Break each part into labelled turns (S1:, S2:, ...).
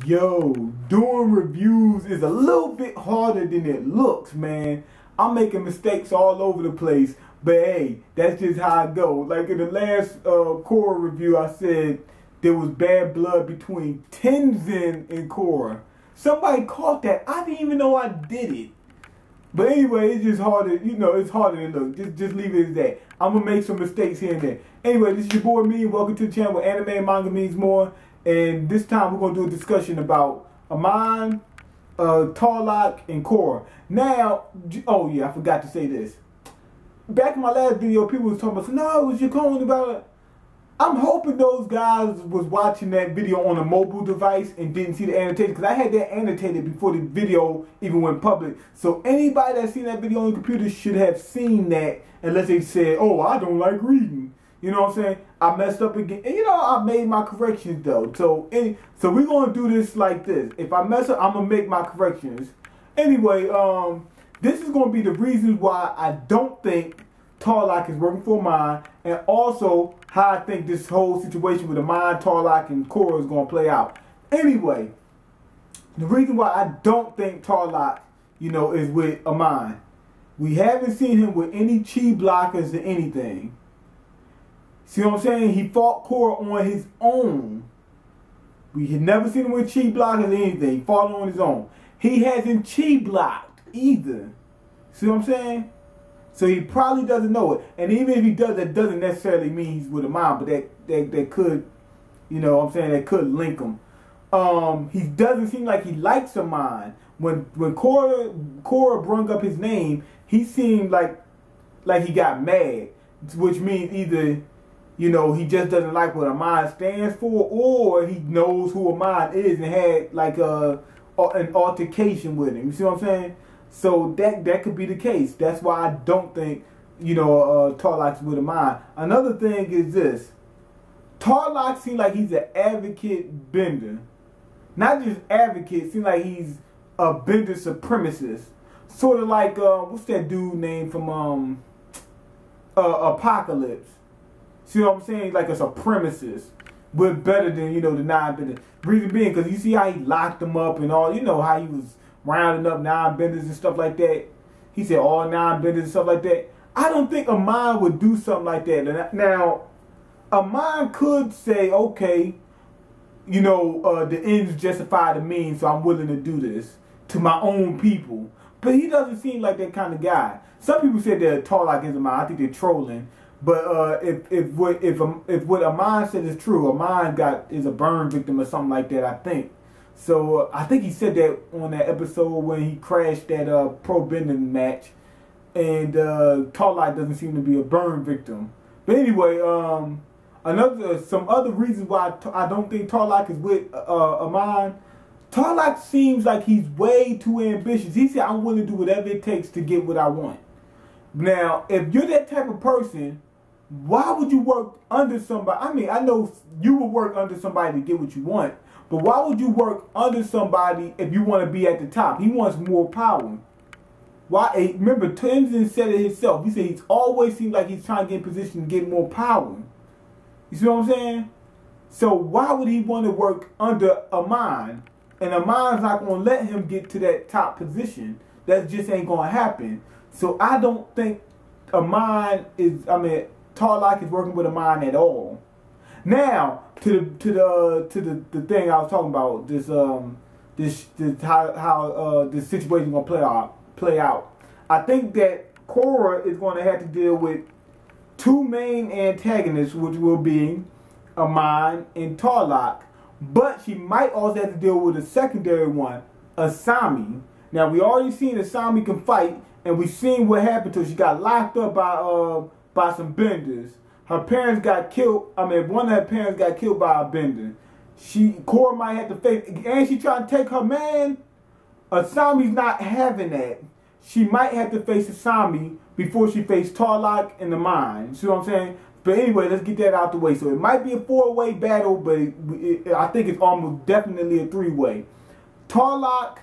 S1: Yo, doing reviews is a little bit harder than it looks, man. I'm making mistakes all over the place, but hey, that's just how I go. Like in the last Korra review, I said there was bad blood between Tenzin and Korra. Somebody caught that. I didn't even know I did it. But anyway, it's just harder, it's harder than look. Just leave it as that. I'm going to make some mistakes here and there. Anyway, this is your boy Me. Welcome to the channel where anime and manga means more. And this time we're going to do a discussion about Amon, Tarrlok, and Korra. Now, oh yeah, I forgot to say this. Back in my last video, people was talking about, no, it was your calling about it. I'm hoping those guys was watching that video on a mobile device and didn't see the annotation, because I had that annotated before the video even went public. So anybody that's seen that video on the computer should have seen that, unless they said, oh, I don't like reading. You know what I'm saying? I messed up again. And I made my corrections though. So we're going to do this like this. If I mess up, I'm going to make my corrections. Anyway, this is going to be the reasons why I don't think Tarrlok is working for Amon, and also how I think this whole situation with Amon, Tarrlok, and Korra is going to play out. Anyway, the reason why I don't think Tarrlok, is with Amon, we haven't seen him with any chi blockers or anything. See what I'm saying? He fought Korra on his own. We had never seen him with chi blockers or anything. He fought on his own. He hasn't chi blocked either. See what I'm saying? So he probably doesn't know it. And even if he does, that doesn't necessarily mean he's with Amon, but that could, that could link him. He doesn't seem like he likes Amon. When Korra brung up his name, he seemed like he got mad, which means either he just doesn't like what Amon stands for, or he knows who Amon is and had like an altercation with him. You see what I'm saying? So that could be the case. That's why I don't think, Tarrlok's with Amon. Another thing is this. Tarrlok seems like he's an advocate bender. Not just advocate, seems like he's a bender supremacist. Sort of like, what's that dude name from Apocalypse? See what I'm saying? Like a supremacist. But better than, the non-bender. Reason being, because you see how he locked him up and all, how he was rounding up non-benders and stuff like that. He said all non-benders and stuff like that. I don't think Amon would do something like that. Now, Amon could say, okay, the ends justify the means, so I'm willing to do this to my own people. But he doesn't seem like that kind of guy. Some people said that Tarrlok is Amon. I think they're trolling. But if what Amon said is true, Amon is a burn victim or something like that, I think. So I think he said that on that episode when he crashed that pro bending match, and Tarrlok doesn't seem to be a burn victim. But anyway, some other reasons why I don't think Tarrlok is with Amon. Tarrlok seems like he's way too ambitious. He said, "I'm willing to do whatever it takes to get what I want." Now, if you're that type of person, why would you work under somebody? I mean, I know you would work under somebody to get what you want. But why would you work under somebody if you want to be at the top? He wants more power. Why? Remember, Tenzin said it himself. He said he's always seemed like he's trying to get in position to get more power. You see what I'm saying? So why would he want to work under Amon? And Amon's not going to let him get to that top position. That just ain't going to happen. So I don't think Tarrlok is working with Amon at all. Now, to the thing I was talking about, how this situation gonna play out. I think that Korra is going to have to deal with two main antagonists, which will be Amon and Tarrlok. But she might also have to deal with a secondary one, Asami. Now we already seen Asami can fight, and we seen what happened to her. She got locked up by some benders. Her parents got killed. One of her parents got killed by a bender. Korra might have to face, and she trying to take her man. Asami's not having that. She might have to face Asami before she faced Tarrlok and Amon. See what I'm saying? But anyway, let's get that out the way. So it might be a four-way battle, but I think it's almost definitely a three-way. Tarrlok,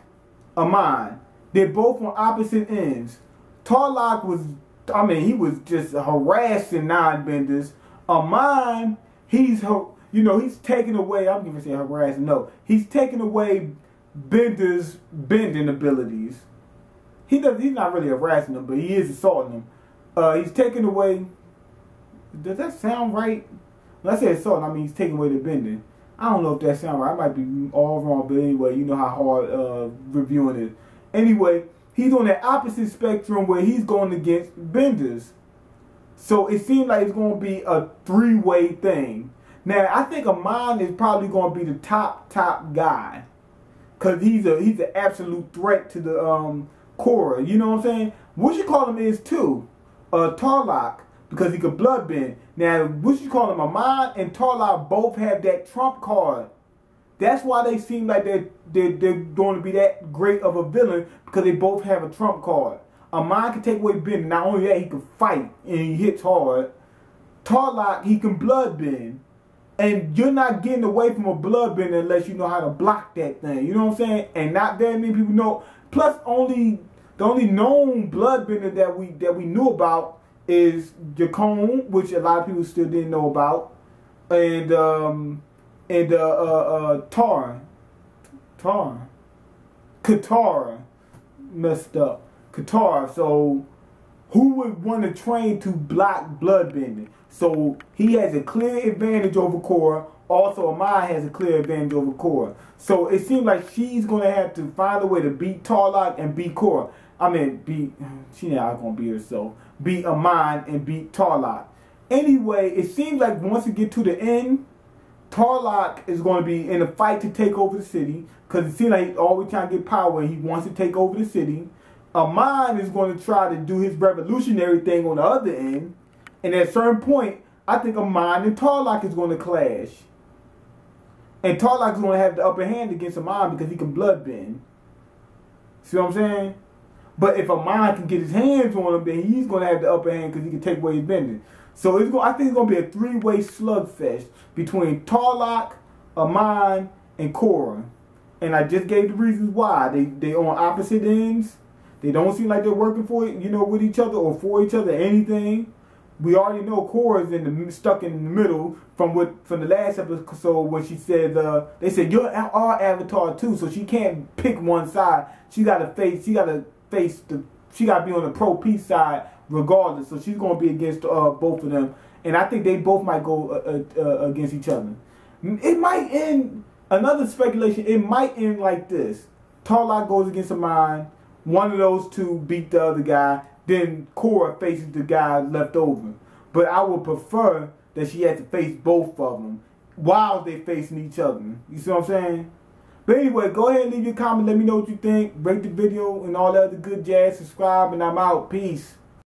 S1: Amon, they're both on opposite ends. Tarrlok was, he was just harassing non-benders. Amon, he's you know, he's taking away, I'm going to say harassing, no. He's taking away Bender's bending abilities. He's not really harassing him, but he is assaulting him. He's taking away, does that sound right? When I say assaulting, I mean he's taking away the bending. I don't know if that sounds right. I might be all wrong, but anyway, you know how hard reviewing is. Anyway, he's on the opposite spectrum where he's going against Bender's. So it seems like it's going to be a three-way thing. Now, I think Amon is probably going to be the top guy. Because he's an absolute threat to the Korra. You know what I'm saying? What you call him is too. Tarrlok. Because he could bloodbend. Now, what you call him? Amon and Tarrlok both have that trump card. That's why they seem like they're going to be that great of a villain. Because they both have a trump card. Amon can take away bending. Not only that, he can fight and he hits hard. Tarrlok, he can bloodbend. And you're not getting away from a bloodbender unless you know how to block that thing. You know what I'm saying? And not very many people know. Plus, the only known bloodbender that we knew about is Jacone, which a lot of people still didn't know about, and Katara messed up. Katara. So who would want to train to block bloodbending? So he has a clear advantage over Korra. Also, Amon has a clear advantage over Korra. So it seems like she's going to have to find a way to beat Tarrlok and beat Korra. I mean, she's not going to beat herself. Beat Amon and beat Tarrlok. Anyway, it seems like once we get to the end, Tarrlok is going to be in a fight to take over the city. Because it seems like he's always trying to get power and he wants to take over the city. Amon is going to try to do his revolutionary thing on the other end. And at a certain point, I think Amon and Tarrlok is going to clash. And Tarrlok is going to have the upper hand against Amon because he can bloodbend. See what I'm saying? But if Amon can get his hands on him, then he's going to have the upper hand because he can take away his bending. So I think it's going to be a three-way slugfest between Tarrlok, Amon, and Korra. And I just gave the reasons why. They on opposite ends. They don't seem like they're working for it, with each other or for each other, anything. We already know Korra's stuck in the middle from the last episode when she said they said you're our avatar too, so she can't pick one side. She gotta be on the pro peace side regardless. So she's gonna be against both of them, and I think they both might go against each other. It might end. Another speculation. It might end like this: Tarrlok goes against Amon. One of those two beat the other guy. Then Korra faces the guy left over. But I would prefer that she has to face both of them while they're facing each other. You see what I'm saying? But anyway, go ahead and leave your comment. Let me know what you think. Rate the video and all that other good jazz. Subscribe and I'm out. Peace.